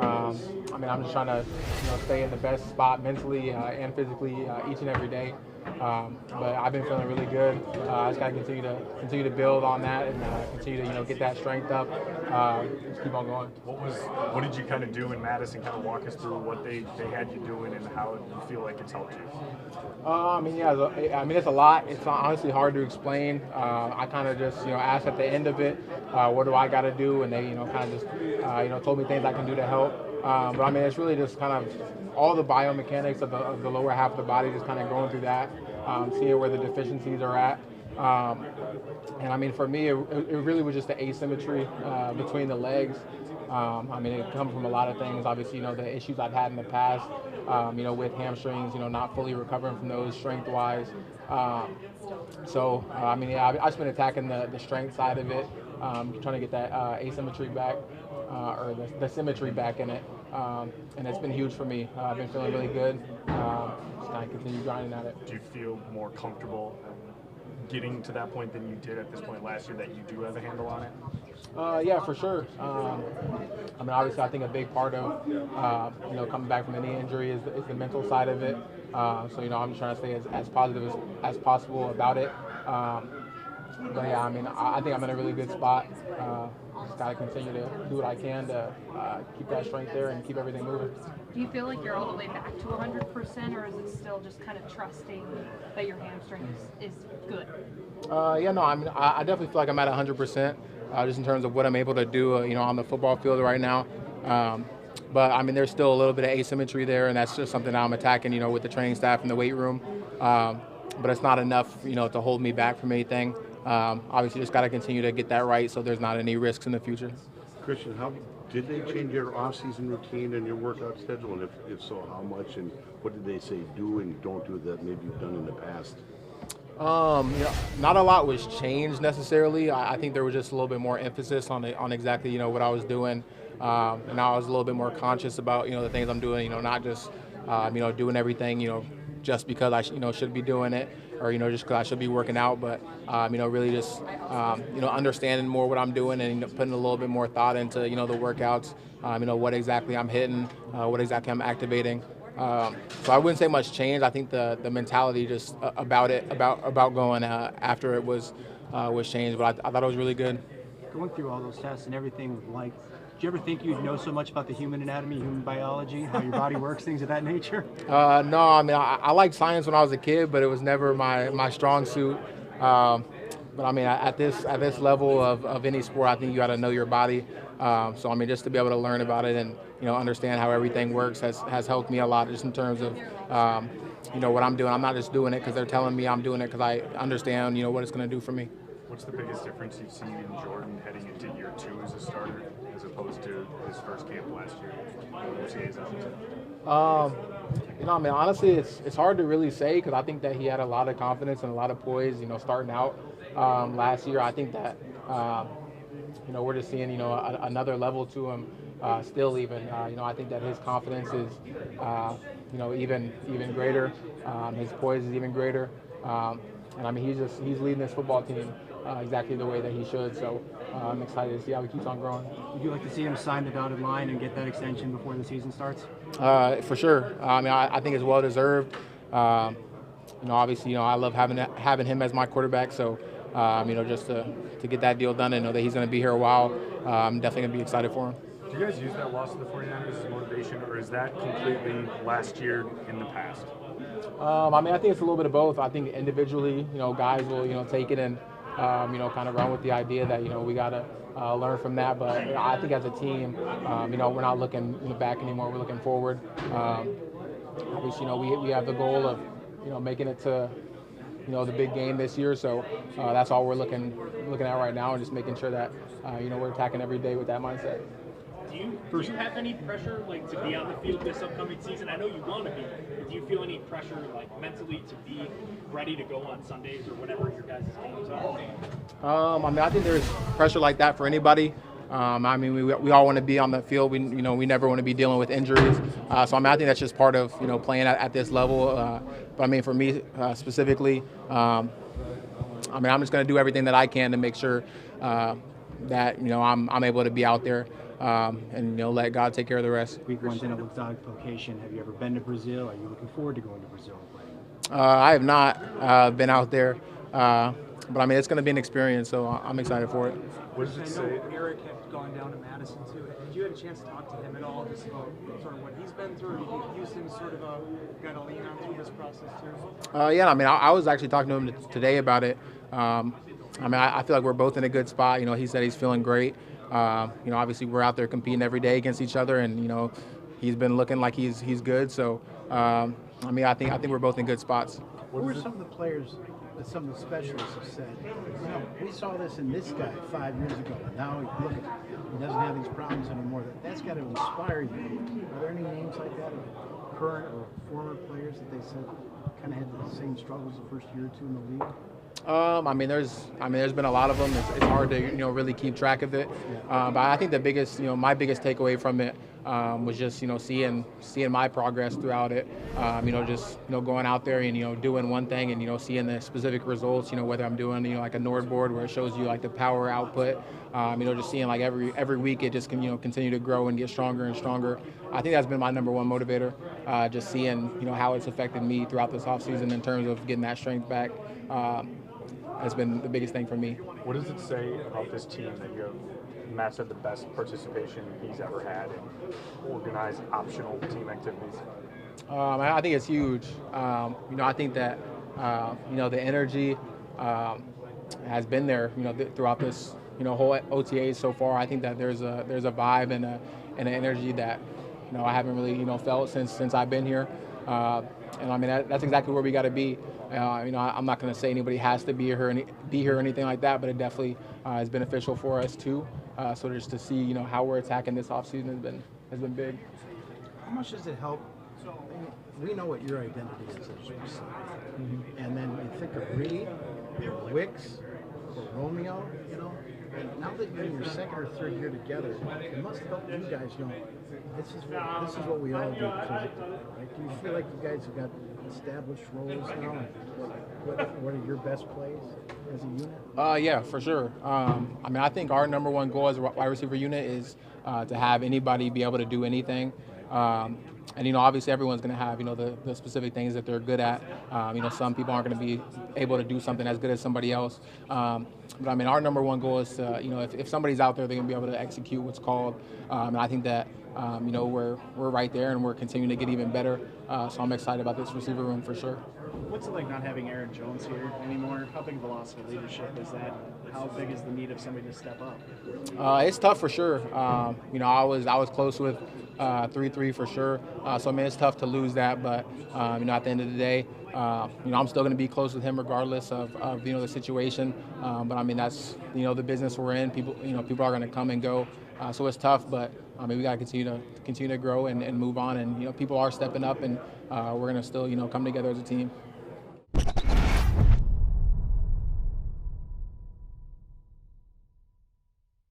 I mean, I'm just trying to, stay in the best spot mentally and physically each and every day. But I've been feeling really good. I just got to continue to build on that and continue to get that strength up. Just keep on going. What did you kind of do in Madison? Kind of walk us through what they had you doing and how you feel like it's helped you. I mean, it's a lot. It's honestly hard to explain. I kind of just, asked at the end of it, what do I got to do? And they, kind of just, told me things I can do to help. But I mean, it's really just kind of all the biomechanics of the lower half of the body, just kind of going through that, seeing where the deficiencies are at. And I mean, for me, it really was just the asymmetry between the legs. I mean, it comes from a lot of things. Obviously, the issues I've had in the past, with hamstrings, not fully recovering from those strength-wise. I mean, yeah, I've just been attacking the strength side of it, trying to get that asymmetry back, or the symmetry back in it. And it's been huge for me. I've been feeling really good. Just kind of continue grinding at it. Do you feel more comfortable getting to that point than you did at this point last year, that you do have a handle on it? Yeah, for sure. I mean, obviously, I think a big part of coming back from any injury is the mental side of it. I'm just trying to stay as positive as possible about it. But yeah, I mean, I think I'm in a really good spot. Just got to continue to do what I can to keep that strength there and keep everything moving. Do you feel like you're all the way back to 100%, or is it still just kind of trusting that your hamstring is good? Yeah, no, I mean, I definitely feel like I'm at 100%, just in terms of what I'm able to do, on the football field right now. But I mean, there's still a little bit of asymmetry there, and that's just something that I'm attacking, with the training staff in the weight room. But it's not enough, to hold me back from anything. Obviously, just got to continue to get that right, so there's not any risks in the future. Christian, how did they change your off-season routine and your workout schedule? And if so, how much? And what did they say do and don't do that maybe you've done in the past? Not a lot was changed necessarily. I think there was just a little bit more emphasis on exactly what I was doing, and I was a little bit more conscious about the things I'm doing. Not just doing everything just because I should be doing it, or just because I should be working out, but really just understanding more what I'm doing and putting a little bit more thought into the workouts. What exactly I'm hitting, what exactly I'm activating. So I wouldn't say much change. I think the mentality just about going after it was changed, but I thought it was really good. Going through all those tests and everything, do you ever think you'd know so much about the human anatomy, human biology, how your body works, things of that nature? No, I mean, I liked science when I was a kid, but it was never my strong suit. But I mean, at this level of any sport, I think you got to know your body. So I mean, just to be able to learn about it and understand how everything works has helped me a lot, just in terms of what I'm doing. I'm not just doing it because they're telling me I'm doing it, because I understand what it's going to do for me. What's the biggest difference you've seen in Jordan heading into year 2 as a starter, as opposed to his first camp last year? I mean, honestly, it's hard to really say, because I think that he had a lot of confidence and a lot of poise, starting out last year. I think that we're just seeing another level to him still. Even I think that his confidence is even greater. His poise is even greater. And I mean, he's leading this football team exactly the way that he should. So I'm excited to see how he keeps on growing. Would you like to see him sign the dotted line and get that extension before the season starts? For sure. I mean, I think it's well deserved. Obviously, I love having him as my quarterback. So, just to get that deal done and know that he's going to be here a while, I'm definitely going to be excited for him. Do you guys use that loss to the 49ers as motivation, or is that completely last year in the past? I mean, I think it's a little bit of both. I think individually, guys will, take it and, kind of run with the idea that, we got to learn from that. But I think as a team, we're not looking back anymore. We're looking forward. Obviously, we have the goal of, making it to, the big game this year. So that's all we're looking at right now, and just making sure that, we're attacking every day with that mindset. Do you have any pressure to be on the field this upcoming season? I know you want to be, but do you feel any pressure mentally to be ready to go on Sundays or whatever your guys' games are? I mean, I think there's pressure like that for anybody. I mean, we all want to be on the field. We never want to be dealing with injuries. So I mean, I think that's just part of playing at this level. But I mean, for me specifically, I mean, I'm just going to do everything that I can to make sure that I'm able to be out there and let God take care of the rest. Week one's in a exotic location. Have you ever been to Brazil? Are you looking forward to going to Brazil and playing? I have not been out there, but I mean it's going to be an experience, so I'm excited for it. What does it I say? know Eric had gone down to Madison too. Did you have a chance to talk to him at all, just about sort of what he's been through? Or do you use him as sort of a guy to lean on through this process too? Yeah, I mean I was actually talking to him today about it. I mean I feel like we're both in a good spot. He said he's feeling great. Obviously we're out there competing every day against each other, and he's been looking like he's good. So I mean I think we're both in good spots. Who are some of the players that some of the specialists have said, we saw this in this guy 5 years ago, and now look at him. He doesn't have these problems anymore. That's got to inspire you. Are there any names like that of current or former players that they said kind of had the same struggles the first year or two in the league? I mean, there's been a lot of them. It's hard to really keep track of it. But I think the biggest, my biggest takeaway from it was just seeing my progress throughout it. Just going out there and doing one thing and seeing the specific results. Whether I'm doing like a Nord board where it shows you like the power output. Just seeing like every week it just can continue to grow and get stronger and stronger. I think that's been my number one motivator. Just seeing how it's affected me throughout this offseason in terms of getting that strength back. Has been the biggest thing for me. What does it say about this team that you have? Matt said the best participation he's ever had in organized optional team activities. I think it's huge. I think that the energy has been there throughout this whole OTA so far. I think that there's a vibe and an energy that I haven't really felt since I've been here. And I mean that's exactly where we got to be. I'm not going to say anybody has to be here or anything like that, but it definitely is beneficial for us too. So just to see how we're attacking this offseason has been big. How much does it help? We know what your identity is as a receiver. And then you think of Reed, or Wicks, or Romeo, and now that you're in your second or third year together, it must help you guys this is what we all do collectively, right? Do you feel like you guys have got established roles now? And what are your best plays as a unit? Yeah, for sure. I mean, I think our number one goal as a wide receiver unit is to have anybody be able to do anything. And obviously everyone's going to have the specific things that they're good at. Some people aren't going to be able to do something as good as somebody else. But I mean, our number one goal is to if somebody's out there, they're going to be able to execute what's called. And I think that we're right there and we're continuing to get even better. So I'm excited about this receiver room for sure. What's it like not having Aaron Jones here anymore? How big of a loss of leadership is that? How big is the need of somebody to step up? It's tough for sure. I was close with 3-3 for sure. So I mean, it's tough to lose that, but at the end of the day, I'm still going to be close with him regardless of the situation. But I mean, that's the business we're in. People are going to come and go. So it's tough, but I mean, we got to continue to grow and move on. And people are stepping up, and we're going to still come together as a team.